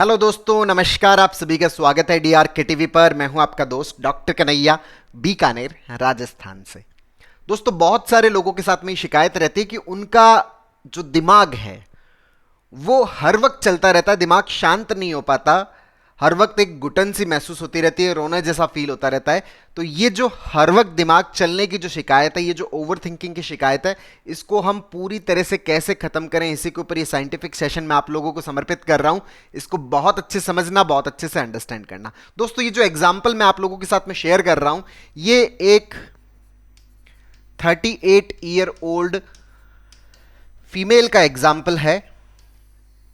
Hello दोस्तों, नमस्कार। आप सभी का स्वागत है डीआर के टीवी पर। मैं हूं आपका दोस्त डॉक्टर कन्हैया, बीकानेर, राजस्थान से। दोस्तों, बहुत सारे लोगों के साथ में ये शिकायत रहती है कि उनका जो दिमाग है वो हर वक्त चलता रहता है, दिमाग शांत नहीं हो पाता, हर वक्त एक घुटन सी महसूस होती रहती है, रोना जैसा फील होता रहता है। तो ये जो हर वक्त दिमाग चलने की जो शिकायत है, ये जो ओवर थिंकिंग की शिकायत है, इसको हम पूरी तरह से कैसे खत्म करें, इसी के ऊपर ये साइंटिफिक सेशन मैं आप लोगों को समर्पित कर रहा हूं। इसको बहुत अच्छे समझना, बहुत अच्छे से अंडरस्टैंड करना। दोस्तों, ये जो एग्जाम्पल मैं आप लोगों के साथ में शेयर कर रहा हूं, ये एक 38 ईयर ओल्ड फीमेल का एग्जाम्पल है,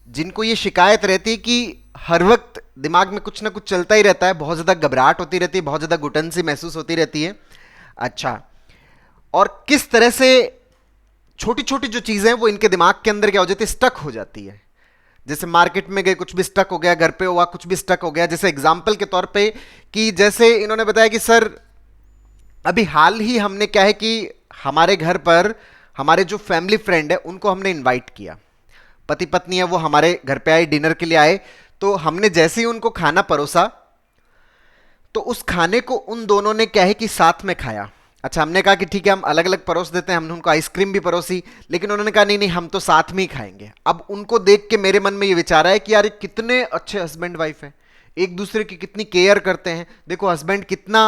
जिनको ये शिकायत रहती है कि हर वक्त दिमाग में कुछ ना कुछ चलता ही रहता है, बहुत ज़्यादा घबराहट होती रहती है, बहुत ज़्यादा घुटन सी महसूस होती रहती है। अच्छा, और किस तरह से छोटी छोटी जो चीज़ें हैं वो इनके दिमाग के अंदर क्या हो जाती है, स्टक हो जाती है। जैसे मार्केट में गए, कुछ भी स्टक हो गया, घर पे हुआ कुछ भी स्टक हो गया। जैसे एग्जाम्पल के तौर पे कि जैसे इन्होंने बताया कि सर अभी हाल ही हमने क्या है कि हमारे घर पर हमारे जो फैमिली फ्रेंड है उनको हमने इनवाइट किया, पति पत्नी है वो हमारे घर पे आए, डिनर के लिए आए। तो हमने जैसे ही उनको खाना परोसा तो उस खाने को उन दोनों ने क्या है कि साथ में खाया। अच्छा, हमने कहा कि ठीक है हम अलग अलग परोस देते हैं, हमने उनको आइसक्रीम भी परोसी, लेकिन उन्होंने कहा नहीं नहीं हम तो साथ में ही खाएंगे। अब उनको देख के मेरे मन में ये विचार आया कि यार कितने अच्छे हस्बैंड वाइफ हैं, एक दूसरे की कितनी केयर करते हैं। देखो हस्बैंड कितना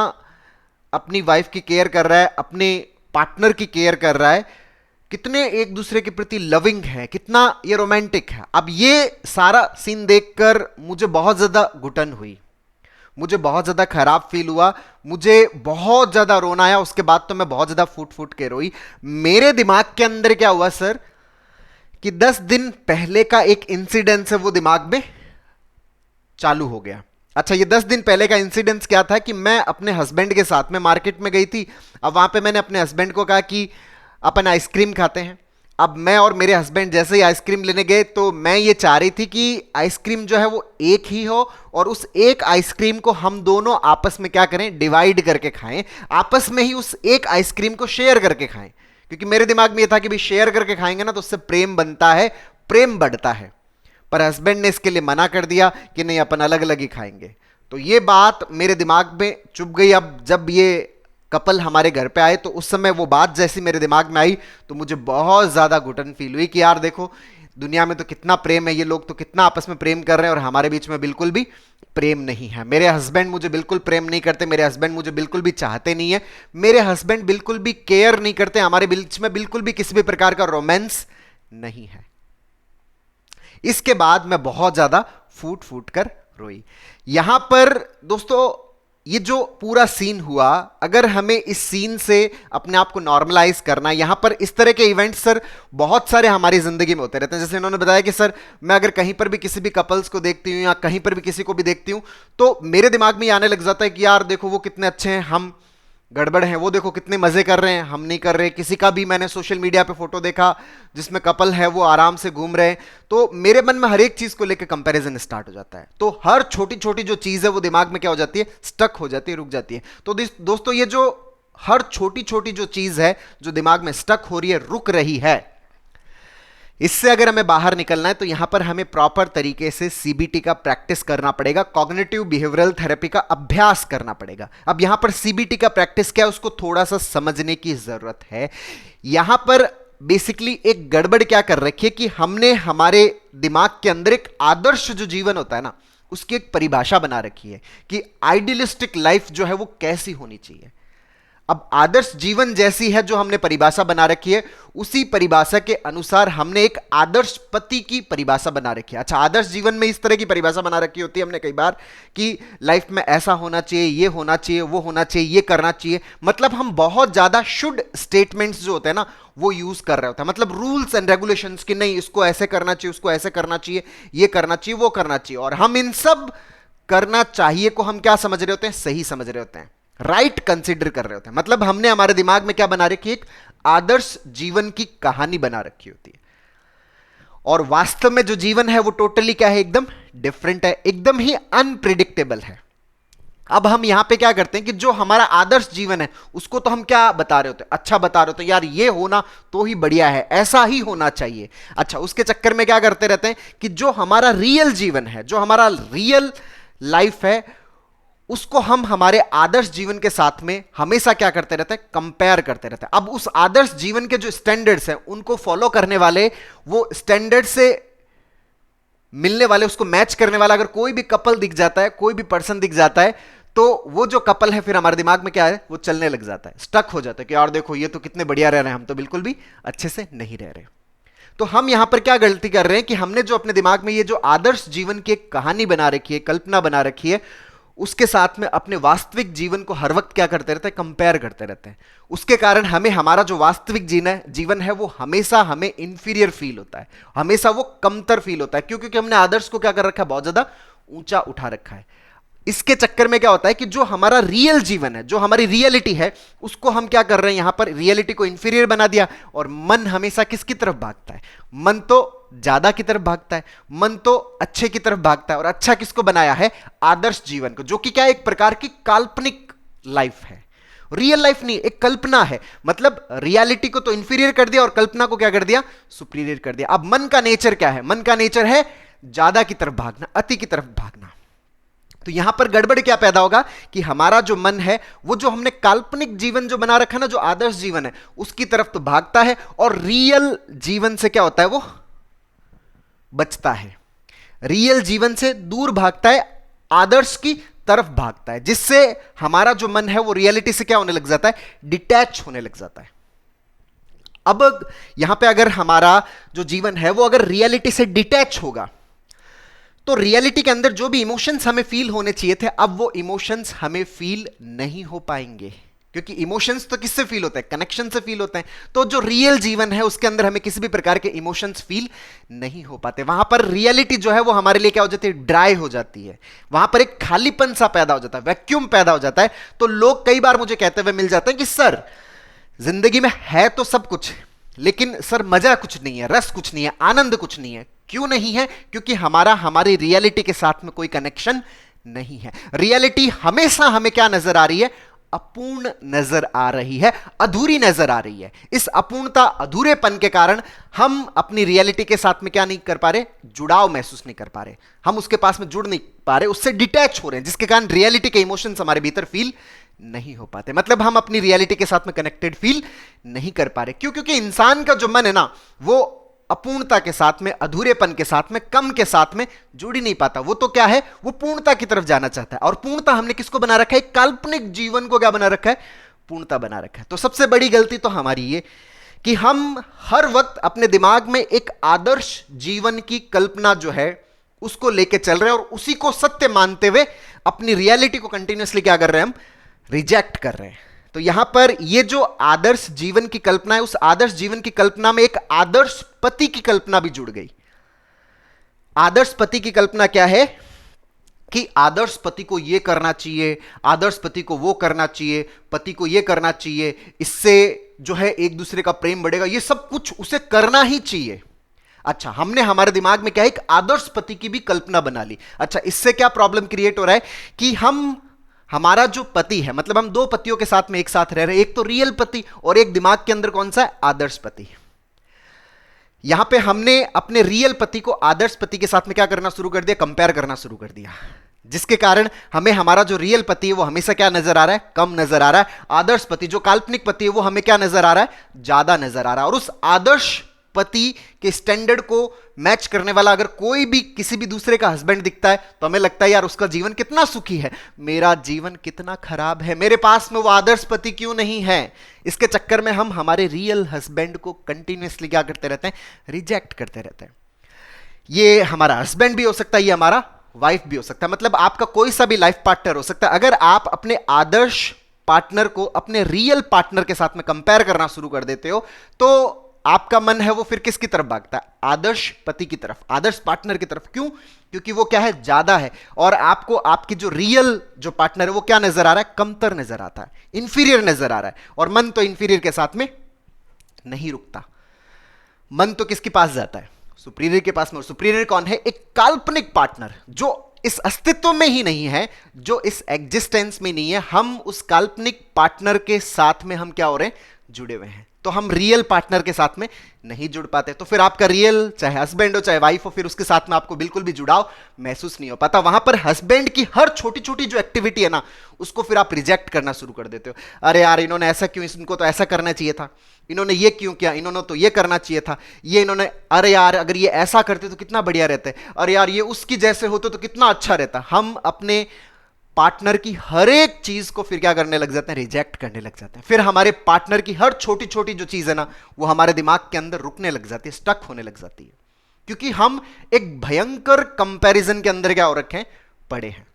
अपनी वाइफ की केयर कर रहा है, अपने पार्टनर की केयर कर रहा है, कितने एक दूसरे के प्रति लविंग है, कितना ये रोमांटिक है। अब ये सारा सीन देखकर मुझे बहुत ज्यादा घुटन हुई, मुझे बहुत ज्यादा खराब फील हुआ, मुझे बहुत ज्यादा रोना आया। उसके बाद तो मैं बहुत ज्यादा फूट फूट के रोई। मेरे दिमाग के अंदर क्या हुआ सर कि 10 दिन पहले का एक इंसिडेंस है वो दिमाग में चालू हो गया। अच्छा, ये 10 दिन पहले का इंसिडेंस क्या था कि मैं अपने हस्बैंड के साथ में मार्केट में गई थी। अब वहां पे मैंने अपने हस्बैंड को कहा कि अपन आइसक्रीम खाते हैं। अब मैं और मेरे हस्बैंड जैसे ही आइसक्रीम लेने गए तो मैं ये चाह रही थी कि आइसक्रीम जो है वो एक ही हो और उस एक आइसक्रीम को हम दोनों आपस में क्या करें, डिवाइड करके खाएं, आपस में ही उस एक आइसक्रीम को शेयर करके खाएं। क्योंकि मेरे दिमाग में ये था कि भाई शेयर करके खाएंगे ना तो उससे प्रेम बनता है, प्रेम बढ़ता है। पर हस्बैंड ने इसके लिए मना कर दिया कि नहीं अपन अलग अलग ही खाएंगे। तो ये बात मेरे दिमाग में चुभ गई। अब जब ये कपल हमारे घर पे आए तो उस समय वो बात जैसी मेरे दिमाग में आई तो मुझे बहुत ज्यादा घुटन फील हुई कि यार देखो दुनिया में तो कितना प्रेम है, ये लोग तो कितना आपस में प्रेम कर रहे हैं और हमारे बीच में बिल्कुल भी प्रेम नहीं है। मेरे हस्बैंड मुझे बिल्कुल प्रेम नहीं करते, मेरे हस्बैंड मुझे बिल्कुल भी चाहते नहीं है, मेरे हस्बैंड बिल्कुल भी केयर नहीं करते, हमारे बीच में बिल्कुल भी किसी भी प्रकार का रोमांस नहीं है। इसके बाद मैं बहुत ज्यादा फूट फूट कर रोई। यहां पर दोस्तों ये जो पूरा सीन हुआ, अगर हमें इस सीन से अपने आप को नॉर्मलाइज करना, यहां पर इस तरह के इवेंट्स सर बहुत सारे हमारी जिंदगी में होते रहते हैं। जैसे इन्होंने बताया कि सर मैं अगर कहीं पर भी किसी भी कपल्स को देखती हूं या कहीं पर भी किसी को भी देखती हूं तो मेरे दिमाग में ये आने लग जाता है कि यार देखो वो कितने अच्छे हैं, हम गड़बड़ है, वो देखो कितने मजे कर रहे हैं, हम नहीं कर रहे। किसी का भी मैंने सोशल मीडिया पे फोटो देखा जिसमें कपल है वो आराम से घूम रहे हैं, तो मेरे मन में हर एक चीज को लेकर कंपैरिजन स्टार्ट हो जाता है। तो हर छोटी छोटी जो चीज है वो दिमाग में क्या हो जाती है, स्टक हो जाती है, रुक जाती है। तो दोस्तों ये जो हर छोटी छोटी जो चीज है जो दिमाग में स्टक हो रही है, रुक रही है, इससे अगर हमें बाहर निकलना है तो यहां पर हमें प्रॉपर तरीके से सीबीटी का प्रैक्टिस करना पड़ेगा, कॉग्निटिव बिहेवियरल थेरेपी का अभ्यास करना पड़ेगा। अब यहां पर सीबीटी का प्रैक्टिस क्या है उसको थोड़ा सा समझने की जरूरत है। यहां पर बेसिकली एक गड़बड़ क्या कर रखी है कि हमने हमारे दिमाग के अंदर एक आदर्श जो जीवन होता है ना उसकी एक परिभाषा बना रखी है कि आइडियलिस्टिक लाइफ जो है वो कैसी होनी चाहिए। अब आदर्श जीवन जैसी है जो हमने परिभाषा बना रखी है, उसी परिभाषा के अनुसार हमने एक आदर्श पति की परिभाषा बना रखी है। अच्छा, आदर्श जीवन में इस तरह की परिभाषा बना रखी होती है हमने कई बार कि लाइफ में ऐसा होना चाहिए, ये होना चाहिए, वो होना चाहिए, ये करना चाहिए। मतलब हम बहुत ज्यादा शुड स्टेटमेंट्स जो होते हैं ना वो यूज कर रहे होते हैं, मतलब रूल्स एंड रेगुलेशंस कि नहीं इसको ऐसे करना चाहिए, उसको ऐसे करना चाहिए, ये करना चाहिए, वो करना चाहिए। और हम इन सब करना चाहिए को हम क्या समझ रहे होते हैं, सही समझ रहे होते हैं, राइट कंसिडर कर रहे होते हैं। मतलब हमने हमारे दिमाग में क्या बना रखी है, एक आदर्श जीवन की कहानी बना रखी होती है। और वास्तव में जो जीवन है वो टोटली क्या है, एकदम डिफरेंट है, एकदम ही अनप्रिडिक्टेबल है। अब हम यहां पे क्या करते हैं कि जो हमारा आदर्श जीवन है उसको तो हम क्या बता रहे होते हैं, अच्छा बता रहे होते हैं, यार ये होना तो ही बढ़िया है, ऐसा ही होना चाहिए। अच्छा, उसके चक्कर में क्या करते रहते हैं कि जो हमारा रियल जीवन है, जो हमारा रियल लाइफ है, उसको हम हमारे आदर्श जीवन के साथ में हमेशा क्या करते रहते हैं, कंपेयर करते रहते हैं। अब उस आदर्श जीवन के जो स्टैंडर्ड्स हैं उनको फॉलो करने वाले, वो स्टैंडर्ड से मिलने वाले, उसको मैच करने वाला अगर कोई भी कपल दिख जाता है, कोई भी पर्सन दिख जाता है, तो वो जो कपल है फिर हमारे दिमाग में क्या है, वो चलने लग जाता है, स्टक हो जाता है कि यार देखो ये तो कितने बढ़िया रह रहे हैं, हम तो बिल्कुल भी अच्छे से नहीं रह रहे। तो हम यहां पर क्या गलती कर रहे हैं कि हमने जो अपने दिमाग में ये जो आदर्श जीवन की एक कहानी बना रखी है, कल्पना बना रखी है, उसके साथ में अपने वास्तविक जीवन को हर वक्त क्या करते रहते हैं, कंपेयर करते रहते हैं। उसके कारण हमें हमारा जो वास्तविक जीवन है वो हमेशा हमें इंफीरियर फील होता है, हमेशा वो कमतर फील होता है। क्यों? क्योंकि हमने आदर्श को क्या कर रखा है, बहुत ज्यादा ऊंचा उठा रखा है। इसके चक्कर में क्या होता है कि जो हमारा रियल जीवन है, जो हमारी रियलिटी है, उसको हम क्या कर रहे हैं, यहां पर रियलिटी को इंफीरियर बना दिया। और मन हमेशा किसकी तरफ भागता है? मन तो ज्यादा की तरफ भागता है, मन तो अच्छे की तरफ भागता है। और अच्छा किसको बनाया है? आदर्श जीवन को, जो कि क्या एक प्रकार की काल्पनिक लाइफ है, रियल लाइफ नहीं, एक कल्पना है। मतलब रियलिटी को तो इंफीरियर कर दिया और कल्पना को क्या कर दिया, सुपीरियर कर दिया। अब मन का नेचर क्या है? मन का नेचर है ज्यादा की तरफ भागना, अति की तरफ भागना। तो यहां पर गड़बड़ क्या पैदा होगा कि हमारा जो मन है वो जो हमने काल्पनिक जीवन जो बना रखा है ना, जो आदर्श जीवन है, उसकी तरफ तो भागता है, और रियल जीवन से क्या होता है, वो बचता है, रियल जीवन से दूर भागता है, आदर्श की तरफ भागता है, जिससे हमारा जो मन है वो रियलिटी से क्या होने लग जाता है, डिटैच होने लग जाता है। अब यहां पे अगर हमारा जो जीवन है वो अगर रियलिटी से डिटैच होगा, तो रियलिटी के अंदर जो भी इमोशंस हमें फील होने चाहिए थे, अब वो इमोशंस हमें फील नहीं हो पाएंगे। क्योंकि इमोशंस तो किससे फील होते हैं? कनेक्शन से फील होते हैं। तो जो रियल जीवन है उसके अंदर हमें किसी भी प्रकार के इमोशंस फील नहीं हो पाते। वहां पर रियलिटी जो है वो हमारे लिए क्या हो जाती है, ड्राई हो जाती है। वहां पर एक खालीपन सा पैदा हो जाता है, वैक्यूम पैदा हो जाता है। तो लोग कई बार मुझे कहते हुए मिल जाते हैं कि सर जिंदगी में है तो सब कुछ, लेकिन सर मजा कुछ नहीं है, रस कुछ नहीं है, आनंद कुछ नहीं है। क्यों नहीं है? क्योंकि हमारी रियलिटी के साथ में कोई कनेक्शन नहीं है। रियलिटी हमेशा हमें क्या नजर आ रही है? अपूर्ण नजर आ रही है, अधूरी नजर आ रही है। इस अपूर्णता, अधूरेपन के कारण हम अपनी रियलिटी के साथ में क्या नहीं कर पा रहे, जुड़ाव महसूस नहीं कर पा रहे, हम उसके पास में जुड़ नहीं पा रहे, उससे डिटैच हो रहे हैं, जिसके कारण रियलिटी के इमोशंस हमारे भीतर फील नहीं हो पाते। मतलब हम अपनी रियलिटी के साथ में कनेक्टेड फील नहीं कर पा रहे। क्यों? क्योंकि इंसान का जो मन है ना, वो अपूर्णता के साथ में, अधूरेपन के साथ में, कम के साथ में जुड़ ही नहीं पाता। वो तो क्या है, वो पूर्णता की तरफ जाना चाहता है। और पूर्णता हमने किसको बना रखा है? काल्पनिक जीवन को क्या बना रखा है? पूर्णता बना रखा है। तो सबसे बड़ी गलती तो हमारी ये कि हम हर वक्त अपने दिमाग में एक आदर्श जीवन की कल्पना जो है उसको लेके चल रहे हैं, और उसी को सत्य मानते हुए अपनी रियलिटी को कंटिन्यूअसली क्या कर रहे हैं, हम रिजेक्ट कर रहे हैं। तो यहां पर ये जो आदर्श जीवन की कल्पना है, उस आदर्श जीवन की कल्पना में एक आदर्श पति की कल्पना भी जुड़ गई। आदर्श पति की कल्पना क्या है कि आदर्श पति को ये करना चाहिए, आदर्श पति को वो करना चाहिए, पति को ये करना चाहिए, इससे जो है एक दूसरे का प्रेम बढ़ेगा, ये सब कुछ उसे करना ही चाहिए। अच्छा, हमने हमारे दिमाग में क्या है, एक आदर्श पति की भी कल्पना बना ली। अच्छा, इससे क्या प्रॉब्लम क्रिएट हो रहा है कि हमारा जो पति है, मतलब हम दो पतियों के साथ में एक साथ रह रहे हैं, एक तो रियल पति और एक दिमाग के अंदर कौन सा है, आदर्श पति। यहां पे हमने अपने रियल पति को आदर्श पति के साथ में क्या करना शुरू कर दिया, कंपेयर करना शुरू कर दिया, जिसके कारण हमें हमारा जो रियल पति है वो हमेशा क्या नजर आ रहा है, कम नजर आ रहा है। आदर्श पति, जो काल्पनिक पति है, वो हमें क्या नजर आ रहा है, ज्यादा नजर आ रहा है। और उस आदर्श पति के स्टैंडर्ड को मैच करने वाला अगर कोई भी किसी भी दूसरे का हस्बैंड दिखता है तो हमें लगता है यार उसका जीवन कितना सुखी है, मेरा जीवन कितना खराब है, मेरे पास में वो आदर्श पति क्यों नहीं है। इसके चक्कर में हम हमारे रियल हस्बैंड को कंटिन्यूअसली क्या करते रहते हैं, रिजेक्ट करते रहते हैं। ये हमारा हस्बैंड भी हो सकता है, ये हमारा वाइफ भी हो सकता है, मतलब आपका कोई सा भी लाइफ पार्टनर हो सकता है। अगर आप अपने आदर्श पार्टनर को अपने रियल पार्टनर के साथ में कंपेयर करना शुरू कर देते हो तो आपका मन है वो फिर किसकी तरफ भागता है, आदर्श पति की तरफ, आदर्श पार्टनर की तरफ। क्यों? क्योंकि वो क्या है, ज्यादा है, और आपको आपकी जो रियल जो पार्टनर है वो क्या नजर आ रहा है, कमतर नजर आता है, इंफीरियर नजर आ रहा है। और मन तो इंफीरियर के साथ में नहीं रुकता, मन तो किसके पास जाता है, सुपीरियर के पास में। और सुपीरियर कौन है, एक काल्पनिक पार्टनर जो इस अस्तित्व में ही नहीं है, जो इस एग्जिस्टेंस में नहीं है, हम उस काल्पनिक पार्टनर के साथ में हम क्या हो रहे हैं, जुड़े हुए हैं। तो हम रियल पार्टनर के साथ में नहीं जुड़ पाते। तो फिर आपका रियल चाहे हस्बैंड हो चाहे वाइफ हो, फिर उसके साथ में आपको बिल्कुल भी जुड़ाव महसूस नहीं हो पाता। वहां पर हस्बैंड की हर छोटी छोटी जो एक्टिविटी है ना, उसको फिर आप रिजेक्ट करना शुरू कर देते हो। अरे यार इन्होंने ऐसा क्यों, इनको तो ऐसा करना चाहिए था, इन्होंने ये क्यों किया, इन्होंने तो ये करना चाहिए था, ये इन्होंने, अरे यार अगर ये ऐसा करते तो कितना बढ़िया रहता है, अरे यार ये उसकी जैसे होते तो कितना अच्छा रहता। हम अपने पार्टनर की हर एक चीज को फिर क्या करने लग जाते हैं, रिजेक्ट करने लग जाते हैं। फिर हमारे पार्टनर की हर छोटी छोटी जो चीज है ना, वो हमारे दिमाग के अंदर रुकने लग जाती है, स्टक होने लग जाती है, क्योंकि हम एक भयंकर कंपैरिजन के अंदर क्या हो रखे हैं, पड़े हैं।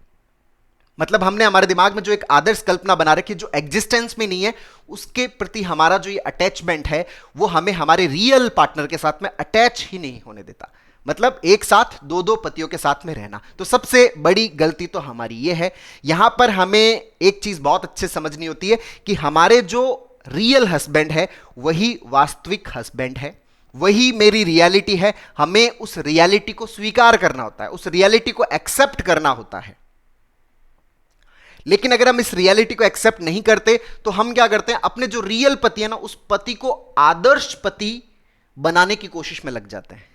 मतलब हमने हमारे दिमाग में जो एक आदर्श कल्पना बना रखी है, जो एग्जिस्टेंस में नहीं है, उसके प्रति हमारा जो ये अटैचमेंट है, वो हमें हमारे रियल पार्टनर के साथ में अटैच ही नहीं होने देता। मतलब एक साथ दो दो पतियों के साथ में रहना। तो सबसे बड़ी गलती तो हमारी ये है। यहां पर हमें एक चीज बहुत अच्छे समझनी होती है कि हमारे जो रियल हस्बैंड है वही वास्तविक हस्बैंड है, वही मेरी रियलिटी है। हमें उस रियलिटी को स्वीकार करना होता है, उस रियलिटी को एक्सेप्ट करना होता है। लेकिन अगर हम इस रियलिटी को एक्सेप्ट नहीं करते तो हम क्या करते हैं, अपने जो रियल पति है ना, उस पति को आदर्श पति बनाने की कोशिश में लग जाते हैं।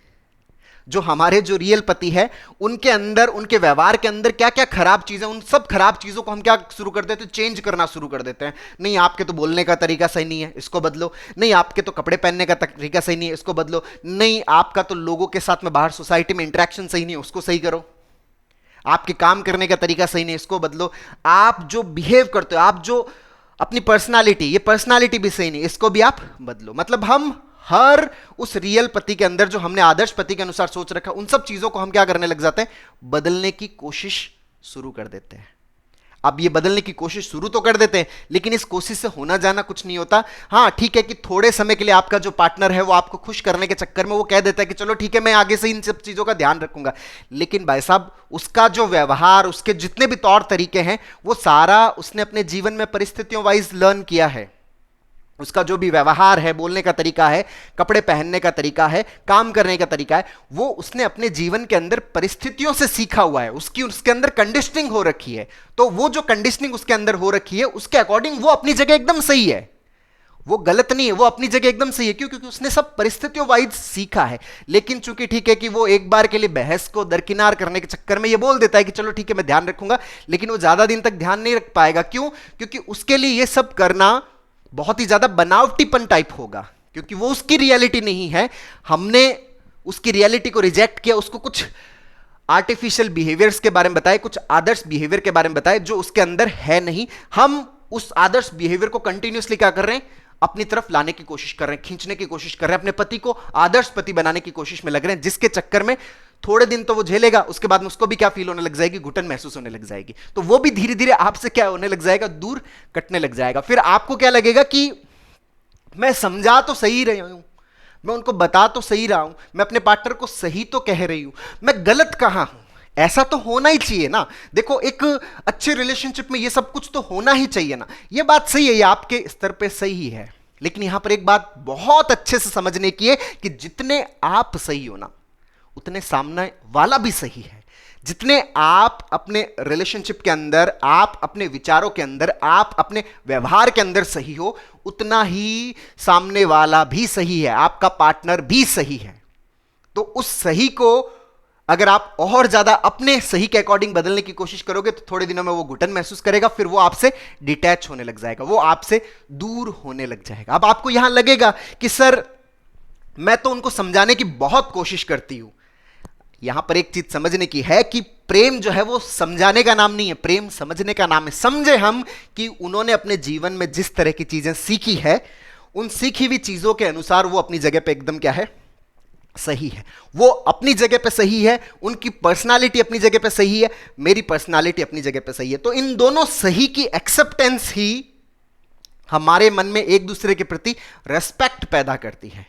जो हमारे जो रियल पति है, उनके अंदर, उनके व्यवहार के अंदर क्या क्या खराब चीजें, उन सब खराब चीजों को हम क्या शुरू कर देते हैं, चेंज करना शुरू कर देते हैं। नहीं आपके तो बोलने का तरीका सही नहीं है, इसको बदलो। नहीं आपके तो कपड़े पहनने का तरीका सही नहीं है, इसको बदलो। नहीं आपका तो लोगों के साथ में बाहर सोसाइटी में इंटरेक्शन सही नहीं है, उसको सही करो। आपके काम करने का तरीका सही नहीं है, इसको बदलो। आप जो बिहेव करते हो, आप जो अपनी पर्सनालिटी, ये पर्सनालिटी भी सही नहीं, इसको भी आप बदलो। मतलब हम हर उस रियल पति के अंदर जो हमने आदर्श पति के अनुसार सोच रखा, उन सब चीजों को हम क्या करने लग जाते हैं, बदलने की कोशिश शुरू कर देते हैं। अब ये बदलने की कोशिश शुरू तो कर देते हैं, लेकिन इस कोशिश से होना जाना कुछ नहीं होता। हाँ ठीक है कि थोड़े समय के लिए आपका जो पार्टनर है वो आपको खुश करने के चक्कर में वो कह देता है कि चलो ठीक है मैं आगे से इन सब चीजों का ध्यान रखूंगा। लेकिन भाई साहब उसका जो व्यवहार, उसके जितने भी तौर तरीके हैं, वो सारा उसने अपने जीवन में परिस्थितियों वाइज लर्न किया है। उसका जो भी व्यवहार है, बोलने का तरीका है, कपड़े पहनने का तरीका है, काम करने का तरीका है, वो उसने अपने जीवन के अंदर परिस्थितियों से सीखा हुआ है। उसके अंदर कंडीशनिंग हो रखी है। तो वो जो कंडीशनिंग उसके अंदर हो रखी है, उसके अकॉर्डिंग वो अपनी जगह एकदम सही है, वो गलत नहीं है, वो अपनी जगह एकदम सही है। क्यों? क्योंकि उसने सब परिस्थितियों वाइज सीखा है। लेकिन चूंकि ठीक है कि वो एक बार के लिए बहस को दरकिनार करने के चक्कर में ये बोल देता है कि चलो ठीक है मैं ध्यान रखूंगा, लेकिन वो ज्यादा दिन तक ध्यान नहीं रख पाएगा। क्यों? क्योंकि उसके लिए ये सब करना बहुत ही ज्यादा बनावटीपन टाइप होगा, क्योंकि वो उसकी रियलिटी नहीं है। हमने उसकी रियलिटी को रिजेक्ट किया, उसको कुछ आर्टिफिशियल बिहेवियर्स के बारे में बताए, कुछ आदर्श बिहेवियर के बारे में बताए जो उसके अंदर है नहीं। हम उस आदर्श बिहेवियर को कंटिन्यूअसली क्या कर रहे हैं, अपनी तरफ लाने की कोशिश कर रहे हैं, खींचने की कोशिश कर रहे हैं, अपने पति को आदर्श पति बनाने की कोशिश में लग रहे हैं, जिसके चक्कर में थोड़े दिन तो वो झेलेगा, उसके बाद में उसको भी क्या फील होने लग जाएगी, घुटन महसूस होने लग जाएगी। तो वो भी धीरे धीरे आपसे क्या होने लग जाएगा, दूर कटने लग जाएगा। फिर आपको क्या लगेगा कि मैं समझा तो सही रही हूं, मैं उनको बता तो सही रहा हूं, मैं अपने पार्टनर को सही तो कह रही हूं, मैं गलत कहां हूं। ऐसा तो होना ही चाहिए ना। देखो एक अच्छे रिलेशनशिप में ये सब कुछ तो होना ही चाहिए ना। ये बात सही है, ये आपके स्तर पे सही है, लेकिन यहां पर एक बात बहुत अच्छे से समझने की है कि जितने आप सही हो ना, उतने सामने वाला भी सही है। जितने आप अपने रिलेशनशिप के अंदर, आप अपने विचारों के अंदर, आप अपने व्यवहार के अंदर सही हो, उतना ही सामने वाला भी सही है, आपका पार्टनर भी सही है। तो उस सही को अगर आप और ज्यादा अपने सही के अकॉर्डिंग बदलने की कोशिश करोगे तो थोड़े दिनों में वो घुटन महसूस करेगा, फिर वो आपसे डिटैच होने लग जाएगा, वो आपसे दूर होने लग जाएगा। अब आपको यहां लगेगा कि सर मैं तो उनको समझाने की बहुत कोशिश करती हूं। यहां पर एक चीज समझने की है कि प्रेम जो है वो समझाने का नाम नहीं है, प्रेम समझने का नाम है। समझे हम कि उन्होंने अपने जीवन में जिस तरह की चीजें सीखी है, उन सीखी हुई चीजों के अनुसार वो अपनी जगह पे एकदम क्या है, सही है। वो अपनी जगह पे सही है, उनकी पर्सनालिटी अपनी जगह पे सही है, मेरी पर्सनालिटी अपनी जगह पे सही है। तो इन दोनों सही की एक्सेप्टेंस ही हमारे मन में एक दूसरे के प्रति रेस्पेक्ट पैदा करती है,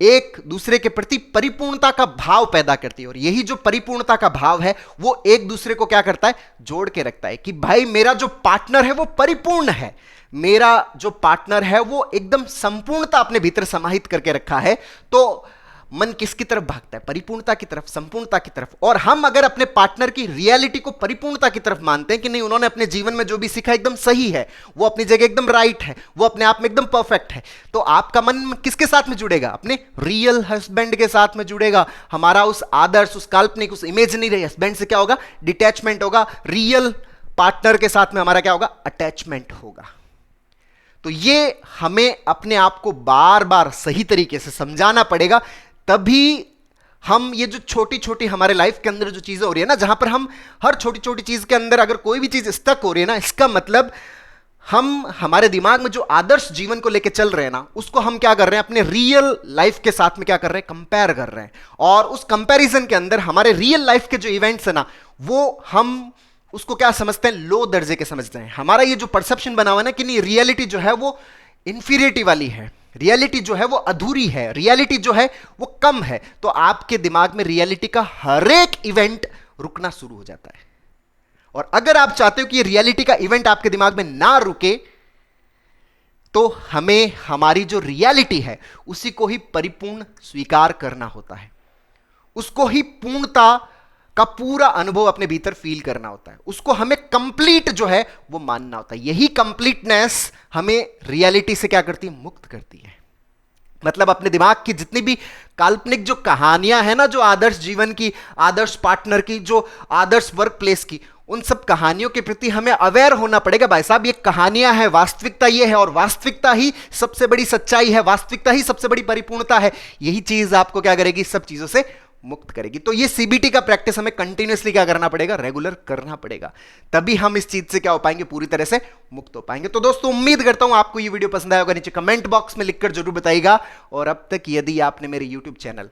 एक दूसरे के प्रति परिपूर्णता का भाव पैदा करती है। और यही जो परिपूर्णता का भाव है वो एक दूसरे को क्या करता है, जोड़ के रखता है कि भाई मेरा जो पार्टनर है वो परिपूर्ण है, मेरा जो पार्टनर है वो एकदम संपूर्णता अपने भीतर समाहित करके रखा है। तो मन किसकी तरफ भागता है? परिपूर्णता की तरफ, संपूर्णता की तरफ। और हम अगर अपने पार्टनर की रियलिटी को परिपूर्णता की तरफ मानते हैं कि नहीं, उन्होंने अपने जीवन में जो भी सीखा एकदम सही है, वो अपनी जगह एकदम राइट है, वो अपने आप में एकदम परफेक्ट है, तो आपका मन किसके साथ में जुड़ेगा? अपने रियल हस्बैंड के साथ में जुड़ेगा। हमारा उस आदर्श, उस काल्पनिक, उस इमेजिनरी हस्बैंड से क्या होगा? डिटैचमेंट होगा। रियल पार्टनर के साथ में हमारा क्या होगा? अटैचमेंट होगा। तो ये हमें अपने आप को बार बार सही तरीके से समझाना पड़ेगा, तभी हम ये जो छोटी छोटी हमारे लाइफ के अंदर जो चीजें हो रही है ना, जहां पर हम हर छोटी छोटी चीज के अंदर अगर कोई भी चीज स्टक हो रही है ना, इसका मतलब हम हमारे दिमाग में जो आदर्श जीवन को लेकर चल रहे हैं ना, उसको हम क्या कर रहे हैं? अपने रियल लाइफ के साथ में क्या कर रहे हैं? कंपेयर कर रहे हैं। और उस कंपैरिजन के अंदर हमारे रियल लाइफ के जो इवेंट्स है ना, वो हम उसको क्या समझते हैं? लो दर्जे के समझते हैं। हमारा ये जो परसेप्शन बना हुआ है ना कि नहीं, रियलिटी जो है वो इंफीरियरिटी वाली है, रियलिटी जो है वो अधूरी है, रियलिटी जो है वो कम है, तो आपके दिमाग में रियलिटी का हर एक इवेंट रुकना शुरू हो जाता है। और अगर आप चाहते हो कि ये रियलिटी का इवेंट आपके दिमाग में ना रुके, तो हमें हमारी जो रियलिटी है उसी को ही परिपूर्ण स्वीकार करना होता है, उसको ही पूर्णता का पूरा अनुभव अपने भीतर फील करना होता है, उसको हमें कंप्लीट जो है वो मानना होता है। यही कंप्लीटनेस हमें रियलिटी से क्या करती है? मुक्त करती है। मतलब अपने दिमाग की जितनी भी काल्पनिक जो कहानियां हैं ना, जो आदर्श जीवन की, आदर्श पार्टनर की, जो आदर्श वर्क प्लेस की, उन सब कहानियों के प्रति हमें अवेयर होना पड़ेगा। भाई साहब, ये कहानियां हैं, वास्तविकता ये है, और वास्तविकता ही सबसे बड़ी सच्चाई है, वास्तविकता ही सबसे बड़ी परिपूर्णता है। यही चीज आपको क्या करेगी? सब चीजों से मुक्त करेगी। तो ये सीबीटी का प्रैक्टिस हमें कंटिन्यूअसली क्या करना पड़ेगा? रेगुलर करना पड़ेगा, तभी हम इस चीज से क्या हो पाएंगे? पूरी तरह से मुक्त हो पाएंगे। तो दोस्तों, उम्मीद करता हूं आपको ये वीडियो पसंद आया होगा। नीचे कमेंट बॉक्स में लिखकर जरूर बताइएगा। और अब तक यदि आपने मेरे यूट्यूब चैनल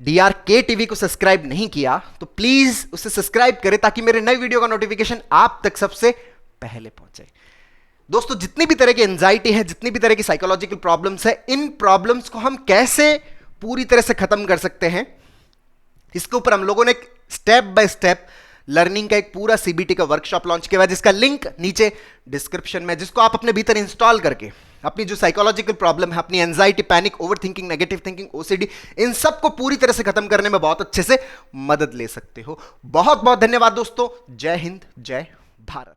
DRK TV को सब्सक्राइब नहीं किया तो प्लीज उसे सब्सक्राइब करें, ताकि मेरे नए वीडियो का नोटिफिकेशन आप तक सबसे पहले पहुंचे। दोस्तों, जितनी भी तरह की एंजाइटी है, जितनी भी तरह की साइकोलॉजिकल प्रॉब्लम्स है, इन प्रॉब्लम्स को हम कैसे पूरी तरह से खत्म कर सकते हैं, इसके ऊपर हम लोगों ने एक स्टेप बाय स्टेप लर्निंग का एक पूरा सीबीटी का वर्कशॉप लॉन्च किया है, जिसका लिंक नीचे डिस्क्रिप्शन में, जिसको आप अपने भीतर इंस्टॉल करके अपनी जो साइकोलॉजिकल प्रॉब्लम है, अपनी anxiety, panic, over thinking, negative thinking, OCD, इन सब को पूरी तरह से खत्म करने में बहुत अच्छे से मदद ले सकते हो। बहुत बहुत धन्यवाद दोस्तों। जय हिंद, जय भारत।